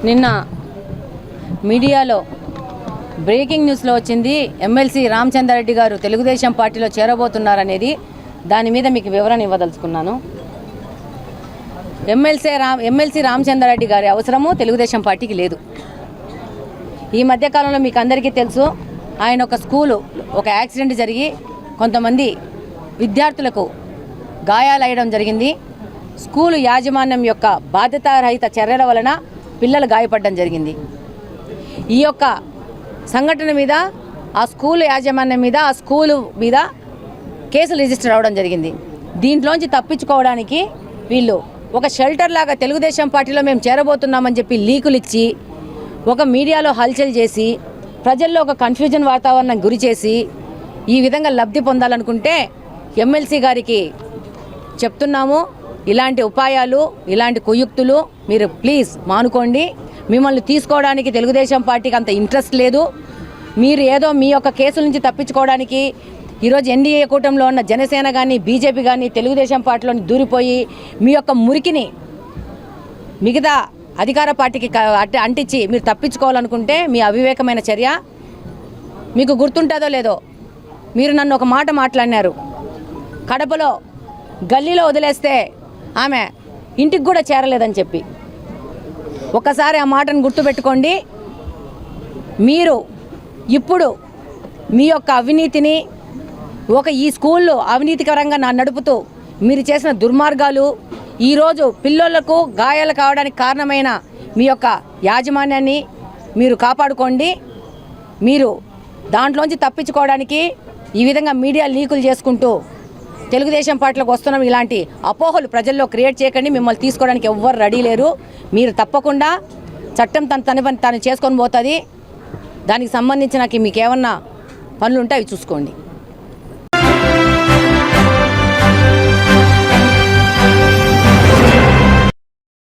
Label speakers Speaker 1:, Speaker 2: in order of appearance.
Speaker 1: నిన్న మీడియాలో బ్రేకింగ్ న్యూస్లో వచ్చింది ఎమ్మెల్సీ రామచంద్రారెడ్డి గారు తెలుగుదేశం పార్టీలో చేరబోతున్నారనేది. దాని మీద మీకు వివరణ ఇవ్వదలుచుకున్నాను. ఎమ్మెల్సీ రామచంద్రారెడ్డి గారి అవసరము తెలుగుదేశం పార్టీకి లేదు. ఈ మధ్యకాలంలో మీకు అందరికీ తెలుసు, ఆయన ఒక స్కూలు ఒక యాక్సిడెంట్ జరిగి కొంతమంది విద్యార్థులకు గాయాలయ్యడం జరిగింది. స్కూలు యాజమాన్యం యొక్క బాధ్యతారహిత చర్యల వలన పిల్లలు గాయపడడం జరిగింది. ఈ యొక్క సంఘటన మీద ఆ స్కూలు యాజమాన్యం మీద ఆ స్కూలు మీద కేసులు రిజిస్టర్ అవ్వడం జరిగింది. దీంట్లోంచి తప్పించుకోవడానికి వీళ్ళు ఒక షెల్టర్ లాగా తెలుగుదేశం పార్టీలో మేము చేరబోతున్నామని చెప్పి లీకులు ఇచ్చి ఒక మీడియాలో హల్చల్ చేసి ప్రజల్లో ఒక కన్ఫ్యూజన్ వాతావరణం గురి చేసి ఈ విధంగా లబ్ధి పొందాలనుకుంటే ఎమ్మెల్సీ గారికి చెప్తున్నాము, ఇలాంటి ఉపాయాలు ఇలాంటి కుయుక్తులు మీరు ప్లీజ్ మానుకోండి. మిమ్మల్ని తీసుకోవడానికి తెలుగుదేశం పార్టీకి అంత ఇంట్రెస్ట్ లేదు. మీరు ఏదో మీ యొక్క కేసుల నుంచి తప్పించుకోవడానికి ఈరోజు ఎన్డీఏ కూటమిలో ఉన్న జనసేన కానీ బీజేపీ కానీ తెలుగుదేశం పార్టీలోని దూరిపోయి మీ యొక్క మురికిని మిగతా అధికార పార్టీకి అంటించి మీరు తప్పించుకోవాలనుకుంటే మీ అవివేకమైన చర్య. మీకు గుర్తుంటుందో లేదో, మీరు నన్ను ఒక మాట మాట్లాడినారు, కడపలో గల్లీలో వదిలేస్తే ఆమె ఇంటికి కూడా చేరలేదని చెప్పి. ఒకసారి ఆ మాటను గుర్తుపెట్టుకోండి. మీరు ఇప్పుడు మీ యొక్క అవినీతిని ఈ స్కూల్లో అవినీతికరంగా నడుపుతూ మీరు చేసిన దుర్మార్గాలు ఈరోజు పిల్లలకు గాయాలు కావడానికి కారణమైన మీ యొక్క యాజమాన్యాన్ని మీరు కాపాడుకోండి. మీరు దాంట్లోంచి తప్పించుకోవడానికి ఈ విధంగా మీడియా లీకులు చేసుకుంటూ తెలుగుదేశం పార్టీలోకి వస్తున్నాం ఇలాంటి అపోహలు ప్రజల్లో క్రియేట్ చేయకండి. మిమ్మల్ని తీసుకోవడానికి ఎవ్వరు రెడీ లేరు. మీరు తప్పకుండా చట్టం తను చేసుకొని పోతుంది. దానికి సంబంధించి మీకు ఏమన్నా పనులు ఉంటే అవి చూసుకోండి.